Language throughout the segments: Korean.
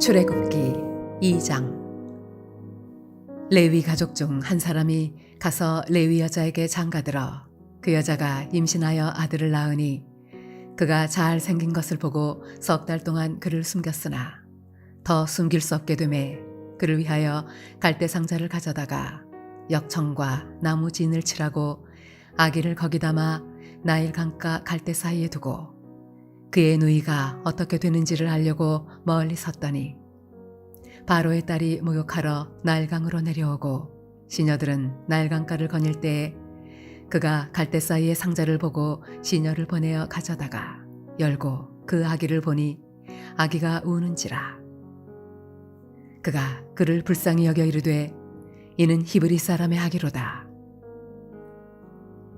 출애굽기 2장. 레위 가족 중 한 사람이 가서 레위 여자에게 장가들어 그 여자가 임신하여 아들을 낳으니 그가 잘 생긴 것을 보고 석 달 동안 그를 숨겼으나 더 숨길 수 없게 되매 그를 위하여 갈대 상자를 가져다가 역청과 나무 진을 칠하고 아기를 거기 담아 나일 강가 갈대 사이에 두고 그의 누이가 어떻게 되는지를 알려고 멀리 섰더니 바로의 딸이 목욕하러 나일강으로 내려오고 시녀들은 나일강가를 거닐 때에 그가 갈대 사이의 상자를 보고 시녀를 보내어 가져다가 열고 그 아기를 보니 아기가 우는지라. 그가 그를 불쌍히 여겨 이르되 이는 히브리 사람의 아기로다.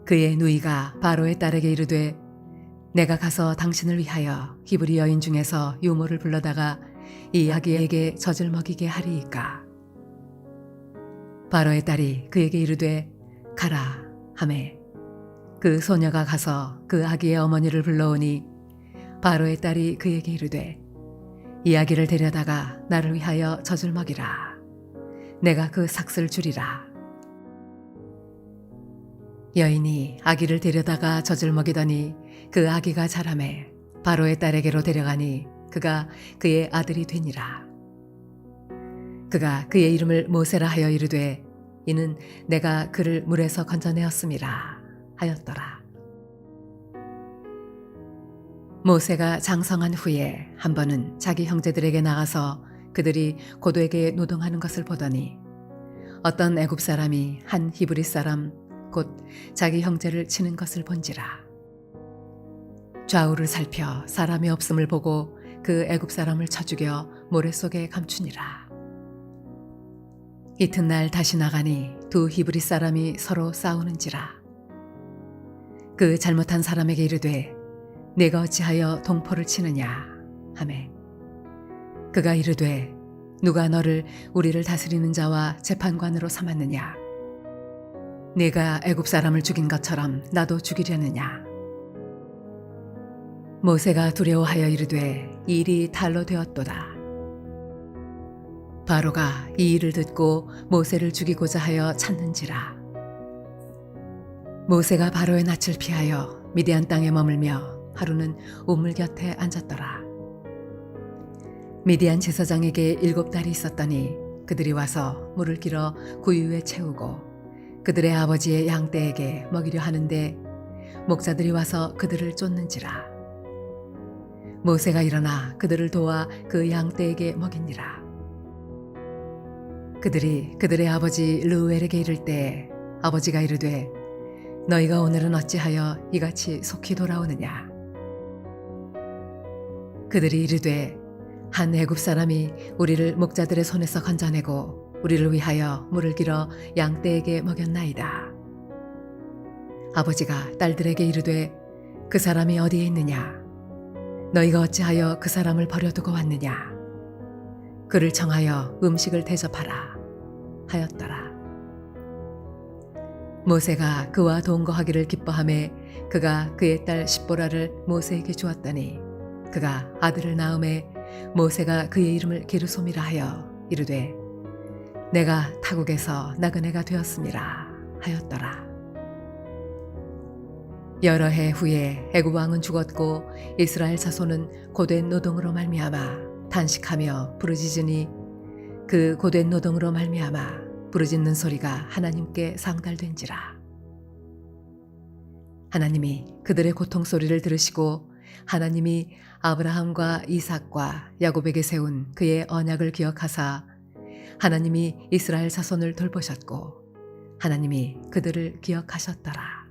그의 누이가 바로의 딸에게 이르되 내가 가서 당신을 위하여 히브리 여인 중에서 유모를 불러다가 이 아기에게 젖을 먹이게 하리이까. 바로의 딸이 그에게 이르되 가라 하매 그 소녀가 가서 그 아기의 어머니를 불러오니 바로의 딸이 그에게 이르되 이 아기를 데려다가 나를 위하여 젖을 먹이라. 내가 그 삭슬 주리라. 여인이 아기를 데려다가 젖을 먹이더니 그 아기가 자라매 바로의 딸에게로 데려가니 그가 그의 아들이 되니라. 그가 그의 이름을 모세라 하여 이르되 이는 내가 그를 물에서 건져내었음이라 하였더라. 모세가 장성한 후에 한 번은 자기 형제들에게 나가서 그들이 고도에게 노동하는 것을 보더니 어떤 애굽 사람이 한 히브리 사람 곧 자기 형제를 치는 것을 본지라. 좌우를 살펴 사람이 없음을 보고 그 애굽 사람을 쳐 죽여 모래 속에 감추니라. 이튿날 다시 나가니 두 히브리 사람이 서로 싸우는지라. 그 잘못한 사람에게 이르되 내가 어찌하여 동포를 치느냐 하매 그가 이르되 누가 너를 우리를 다스리는 자와 재판관으로 삼았느냐. 네가 애굽 사람을 죽인 것처럼 나도 죽이려느냐. 모세가 두려워하여 이르되 이 일이 달로 되었도다. 바로가 이 일을 듣고 모세를 죽이고자 하여 찾는지라. 모세가 바로의 낯을 피하여 미디안 땅에 머물며 하루는 우물 곁에 앉았더라. 미디안 제사장에게 7딸이 있었더니 그들이 와서 물을 길어 구유에 채우고 그들의 아버지의 양떼에게 먹이려 하는데 목자들이 와서 그들을 쫓는지라. 모세가 일어나 그들을 도와 그 양떼에게 먹이니라. 그들이 그들의 아버지 르우엘에게 이를 때 아버지가 이르되 너희가 오늘은 어찌하여 이같이 속히 돌아오느냐. 그들이 이르되 한 애굽 사람이 우리를 목자들의 손에서 건져내고 우리를 위하여 물을 길어 양떼에게 먹였나이다. 아버지가 딸들에게 이르되 그 사람이 어디에 있느냐. 너희가 어찌하여 그 사람을 버려두고 왔느냐. 그를 청하여 음식을 대접하라 하였더라. 모세가 그와 동거하기를 기뻐하매 그가 그의 딸 십보라를 모세에게 주었더니 그가 아들을 낳음에 모세가 그의 이름을 게르솜이라 하여 이르되 내가 타국에서 나그네가 되었음이라 하였더라. 여러 해 후에 애굽 왕은 죽었고 이스라엘 자손은 고된 노동으로 말미암아 탄식하며 부르짖으니 그 고된 노동으로 말미암아 부르짖는 소리가 하나님께 상달된지라. 하나님이 그들의 고통 소리를 들으시고 하나님이 아브라함과 이삭과 야곱에게 세운 그의 언약을 기억하사 하나님이 이스라엘 자손을 돌보셨고 하나님이 그들을 기억하셨더라.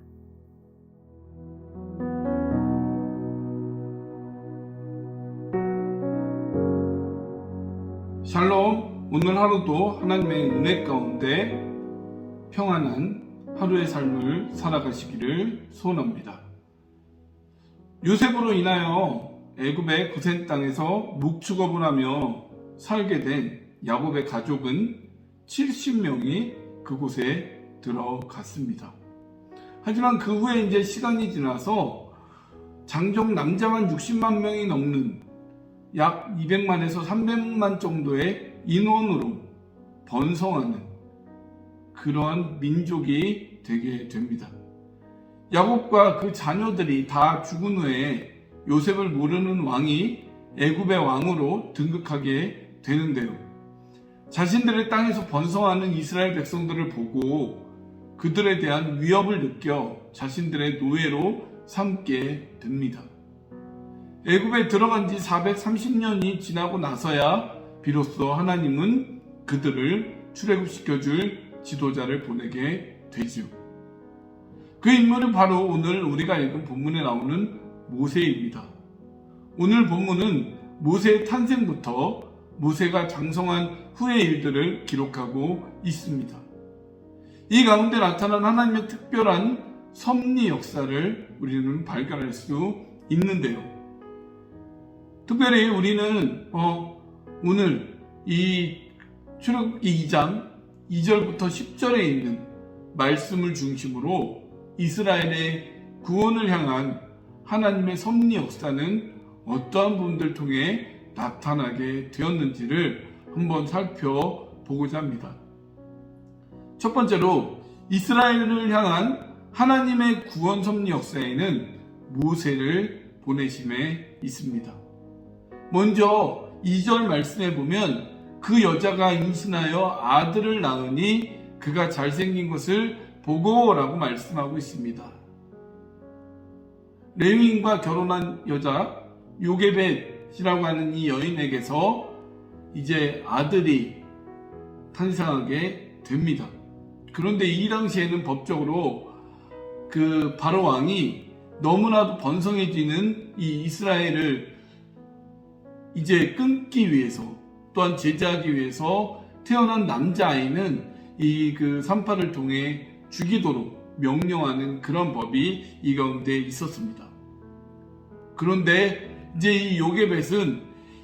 샬롬, 오늘 하루도 하나님의 은혜 가운데 평안한 하루의 삶을 살아가시기를 소원합니다. 요셉으로 인하여 애굽의 고센 땅에서 묵축업을 하며 살게 된 야곱의 가족은 70명이 그곳에 들어갔습니다. 하지만 그 후에 이제 시간이 지나서 장정 남자만 60만 명이 넘는 약 200만에서 300만 정도의 인원으로 번성하는 그러한 민족이 되게 됩니다. 야곱과 그 자녀들이 다 죽은 후에 요셉을 모르는 왕이 애굽의 왕으로 등극하게 되는데요. 자신들의 땅에서 번성하는 이스라엘 백성들을 보고 그들에 대한 위협을 느껴 자신들의 노예로 삼게 됩니다. 애굽에 들어간 지 430년이 지나고 나서야 비로소 하나님은 그들을 출애굽시켜줄 지도자를 보내게 되지요. 그 인물은 바로 오늘 우리가 읽은 본문에 나오는 모세입니다. 오늘 본문은 모세의 탄생부터 모세가 장성한 후의 일들을 기록하고 있습니다. 이 가운데 나타난 하나님의 특별한 섭리 역사를 우리는 발견할 수 있는데요. 특별히 우리는 오늘 이 출애굽기 2장 2절부터 10절에 있는 말씀을 중심으로 이스라엘의 구원을 향한 하나님의 섭리 역사는 어떠한 부분들을 통해 나타나게 되었는지를 한번 살펴보고자 합니다. 첫 번째로 이스라엘을 향한 하나님의 구원 섭리 역사에는 모세를 보내심에 있습니다. 먼저 2절 말씀에 보면 그 여자가 임신하여 아들을 낳으니 그가 잘생긴 것을 보고 라고 말씀하고 있습니다. 레위인과 결혼한 여자 요게벳이라고 하는 이 여인에게서 이제 아들이 탄생하게 됩니다. 그런데 이 당시에는 법적으로 그 바로 왕이 너무나도 번성해지는 이 이스라엘을 이제 끊기 위해서 또한 제재하기 위해서 태어난 남자아이는 이 그 산파를 통해 죽이도록 명령하는 그런 법이 이 가운데 있었습니다. 그런데 이제 이 요게벳은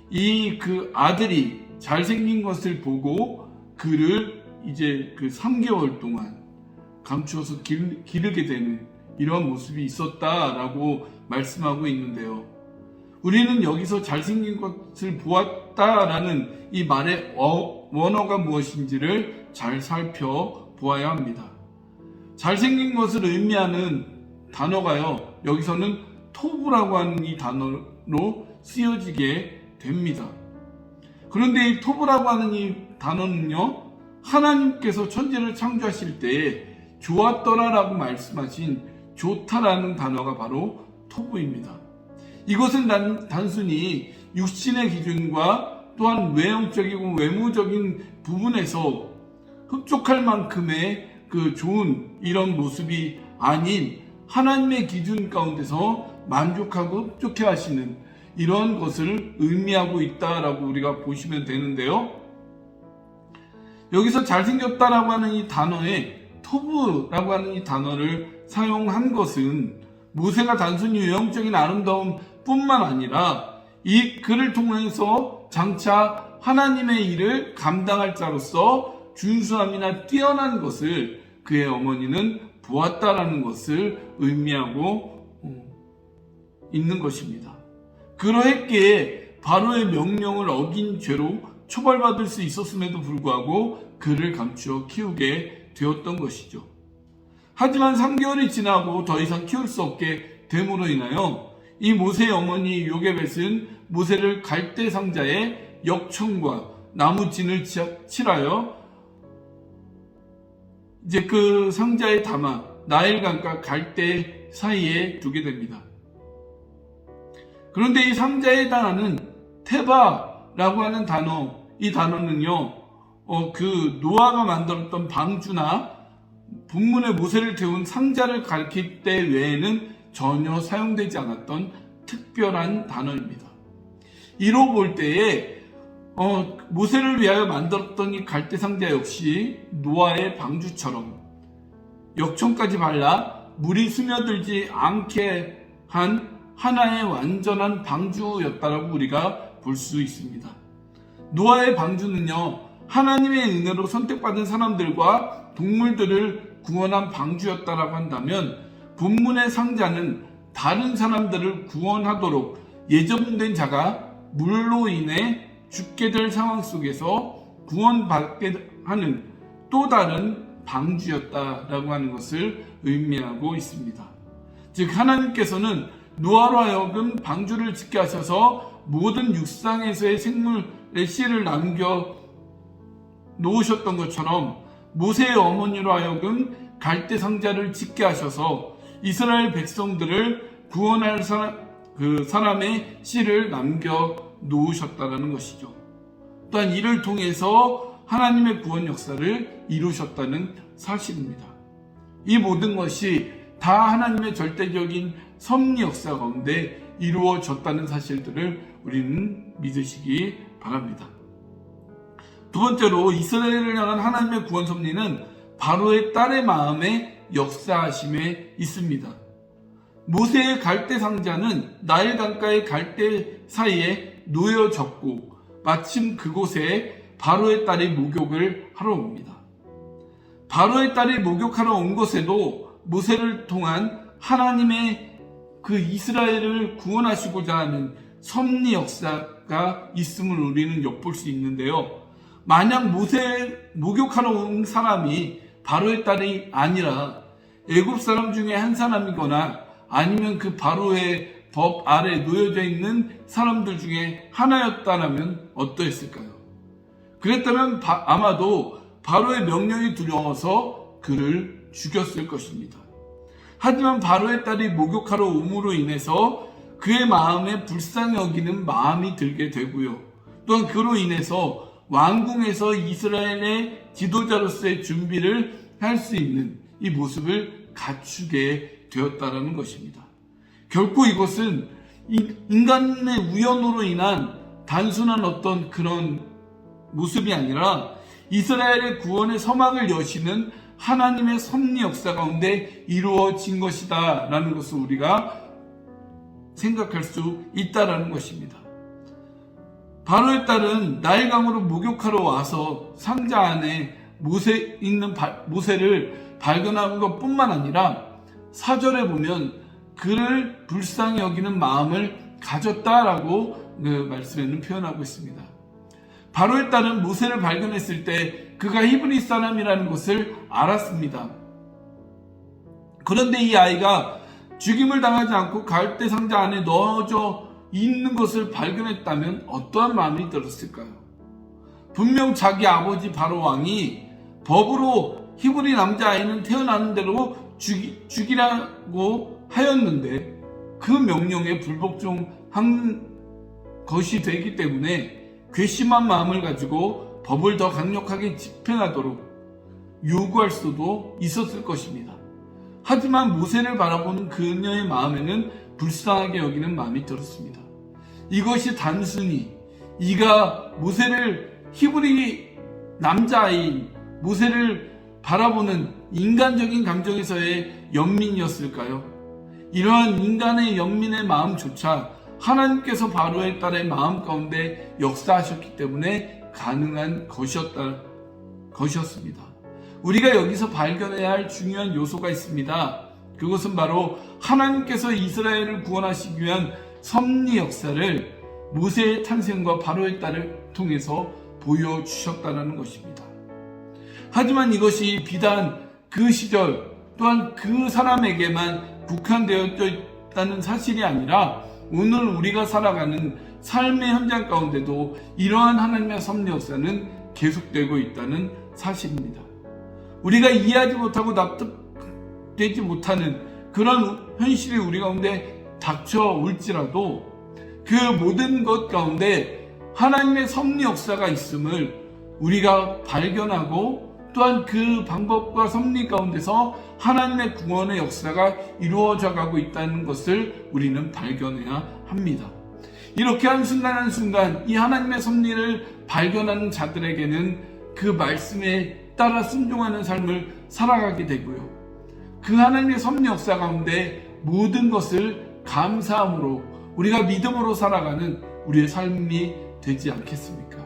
이 그 아들이 잘생긴 것을 보고 그를 이제 그 3개월 동안 감추어서 기르게 되는 이런 모습이 있었다라고 말씀하고 있는데요. 우리는 여기서 잘생긴 것을 보았다라는 이 말의 원어가 무엇인지를 잘 살펴보아야 합니다. 잘생긴 것을 의미하는 단어가요, 여기서는 토브라고 하는 이 단어로 쓰여지게 됩니다. 그런데 이 토브라고 하는 이 단어는요, 하나님께서 천지를 창조하실 때 좋았더라라고 말씀하신 좋다라는 단어가 바로 토브입니다. 이것은 단순히 육신의 기준과 또한 외형적이고 외모적인 부분에서 흡족할 만큼의 그 좋은 이런 모습이 아닌 하나님의 기준 가운데서 만족하고 흡족해 하시는 이런 것을 의미하고 있다라고 우리가 보시면 되는데요. 여기서 잘생겼다라고 하는 이 단어에 토브라고 하는 이 단어를 사용한 것은 모세가 단순히 외형적인 아름다움 뿐만 아니라 이 그를 통해서 장차 하나님의 일을 감당할 자로서 준수함이나 뛰어난 것을 그의 어머니는 보았다라는 것을 의미하고 있는 것입니다. 그러했기에 바로의 명령을 어긴 죄로 처벌받을 수 있었음에도 불구하고 그를 감추어 키우게 되었던 것이죠. 하지만 3개월이 지나고 더 이상 키울 수 없게 됨으로 인하여 이 모세의 어머니 요게벳은 모세를 갈대 상자에 역청과 나무 진을 칠하여 이제 그 상자에 담아 나일강과 갈대 사이에 두게 됩니다. 그런데 이 상자에 해당하는 테바라고 하는 단어, 이 단어는요, 그 노아가 만들었던 방주나 본문의 모세를 태운 상자를 가리킬 때 외에는 전혀 사용되지 않았던 특별한 단어입니다. 이로 볼 때에 모세를 위하여 만들었던 이 갈대 상자 역시 노아의 방주처럼 역청까지 발라 물이 스며들지 않게 한 하나의 완전한 방주였다라고 우리가 볼 수 있습니다. 노아의 방주는요, 하나님의 은혜로 선택받은 사람들과 동물들을 구원한 방주였다라고 한다면 본문의 상자는 다른 사람들을 구원하도록 예정된 자가 물로 인해 죽게 될 상황 속에서 구원받게 하는 또 다른 방주였다라고 하는 것을 의미하고 있습니다. 즉 하나님께서는 노아로 하여금 방주를 짓게 하셔서 모든 육상에서의 생물의 씨를 남겨 놓으셨던 것처럼 모세의 어머니로 하여금 갈대 상자를 짓게 하셔서 이스라엘 백성들을 구원할 사람의 씨를 남겨 놓으셨다는 것이죠. 또한 이를 통해서 하나님의 구원 역사를 이루셨다는 사실입니다. 이 모든 것이 다 하나님의 절대적인 섭리 역사 가운데 이루어졌다는 사실들을 우리는 믿으시기 바랍니다. 두 번째로 이스라엘을 향한 하나님의 구원 섭리는 바로의 딸의 마음에 역사하심에 있습니다. 모세의 갈대 상자는 나일 강가의 갈대 사이에 놓여졌고 마침 그곳에 바로의 딸이 목욕을 하러 옵니다. 바로의 딸이 목욕하러 온 곳에도 모세를 통한 하나님의 그 이스라엘을 구원하시고자 하는 섭리 역사가 있음을 우리는 엿볼 수 있는데요. 만약 목욕하러 온 사람이 바로의 딸이 아니라 애굽 사람 중에 한 사람이거나 아니면 그 바로의 법 아래 놓여져 있는 사람들 중에 하나였다면 어떠했을까요? 그랬다면 아마도 바로의 명령이 두려워서 그를 죽였을 것입니다. 하지만 바로의 딸이 목욕하러 옴으로 인해서 그의 마음에 불쌍히 여기는 마음이 들게 되고요. 또한 그로 인해서 왕궁에서 이스라엘의 지도자로서의 준비를 할 수 있는 이 모습을 갖추게 되었다는 것입니다. 결코 이것은 인간의 우연으로 인한 단순한 어떤 그런 모습이 아니라 이스라엘의 구원의 서막을 여시는 하나님의 섭리 역사 가운데 이루어진 것이다 라는 것을 우리가 생각할 수 있다라는 것입니다. 바로의 딸은 나일강으로 목욕하러 와서 상자 안에 모세를 발견한 것뿐만 아니라 4절에 보면 그를 불쌍히 여기는 마음을 가졌다라고 그 말씀에는 표현하고 있습니다. 바로의 딸은 모세를 발견했을 때 그가 히브리 사람이라는 것을 알았습니다. 그런데 이 아이가 죽임을 당하지 않고 갈대 상자 안에 넣어져 있는 것을 발견했다면 어떠한 마음이 들었을까요? 분명 자기 아버지 바로 왕이 법으로 히브리 남자아이는 태어나는 대로 죽이라고 하였는데 그 명령에 불복종한 것이 되기 때문에 괘씸한 마음을 가지고 법을 더 강력하게 집행하도록 요구할 수도 있었을 것입니다. 하지만 모세를 바라보는 그녀의 마음에는 불쌍하게 여기는 마음이 들었습니다. 이것이 단순히 이가 모세를 히브리 남자아이인 모세를 바라보는 인간적인 감정에서의 연민이었을까요? 이러한 인간의 연민의 마음조차 하나님께서 바로의 딸의 마음 가운데 역사하셨기 때문에 가능한 것이었습니다. 우리가 여기서 발견해야 할 중요한 요소가 있습니다. 그것은 바로 하나님께서 이스라엘을 구원하시기 위한 섭리 역사를 모세의 탄생과 바로의 딸을 통해서 보여주셨다는 것입니다. 하지만 이것이 비단 그 시절 또한 그 사람에게만 국한되어 있다는 사실이 아니라 오늘 우리가 살아가는 삶의 현장 가운데도 이러한 하나님의 섭리 역사는 계속되고 있다는 사실입니다. 우리가 이해하지 못하고 납득되지 못하는 그런 현실이 우리 가운데 닥쳐올지라도 그 모든 것 가운데 하나님의 섭리 역사가 있음을 우리가 발견하고 또한 그 방법과 섭리 가운데서 하나님의 구원의 역사가 이루어져 가고 있다는 것을 우리는 발견해야 합니다. 이렇게 한순간 이 하나님의 섭리를 발견하는 자들에게는 그 말씀에 따라 순종하는 삶을 살아가게 되고요. 그 하나님의 섭리 역사 가운데 모든 것을 감사함으로 우리가 믿음으로 살아가는 우리의 삶이 되지 않겠습니까?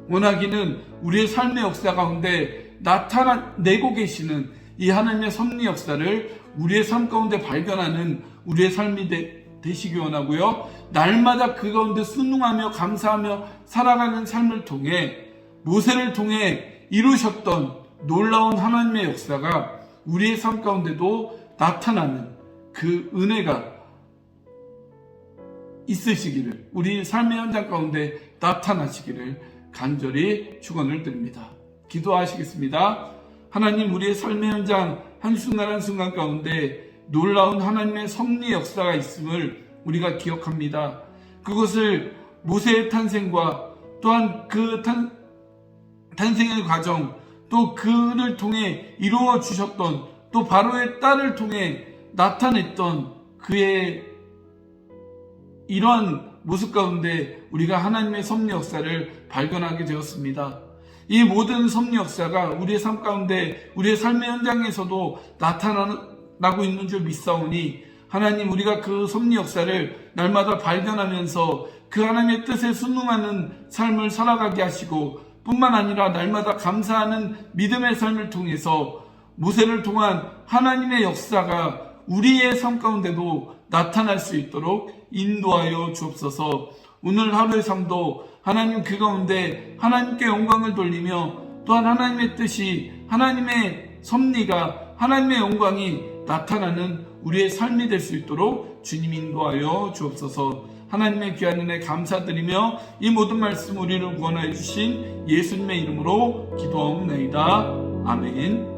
원하기는 우리의 삶의 역사 가운데 나타내고 계시는 이 하나님의 섭리 역사를 우리의 삶 가운데 발견하는 우리의 삶이 되시기 원하고요. 날마다 그 가운데 순응하며 감사하며 살아가는 삶을 통해 모세를 통해 이루셨던 놀라운 하나님의 역사가 우리의 삶 가운데도 나타나는 그 은혜가 있으시기를, 우리 삶의 현장 가운데 나타나시기를 간절히 축원을 드립니다. 기도하시겠습니다. 하나님, 우리의 삶의 현장 한순간 한순간 가운데 놀라운 하나님의 섭리 역사가 있음을 우리가 기억합니다. 그것을 모세의 탄생과 또한 그 탄생의 과정, 또 그를 통해 이루어 주셨던, 또 바로의 딸을 통해 나타냈던 그의 이러한 모습 가운데 우리가 하나님의 섭리 역사를 발견하게 되었습니다. 이 모든 섭리 역사가 우리의 삶 가운데, 우리의 삶의 현장에서도 나타나고 있는 줄 믿사오니, 하나님, 우리가 그 섭리 역사를 날마다 발견하면서 그 하나님의 뜻에 순응하는 삶을 살아가게 하시고, 뿐만 아니라 날마다 감사하는 믿음의 삶을 통해서 모세를 통한 하나님의 역사가 우리의 삶 가운데도 나타날 수 있도록 인도하여 주옵소서. 오늘 하루의 삶도 하나님 그 가운데 하나님께 영광을 돌리며, 또한 하나님의 뜻이, 하나님의 섭리가, 하나님의 영광이 나타나는 우리의 삶이 될 수 있도록 주님 인도하여 주옵소서. 하나님의 귀한 은혜 감사드리며 이 모든 말씀 우리를 구원하여 주신 예수님의 이름으로 기도하옵나이다. 아멘.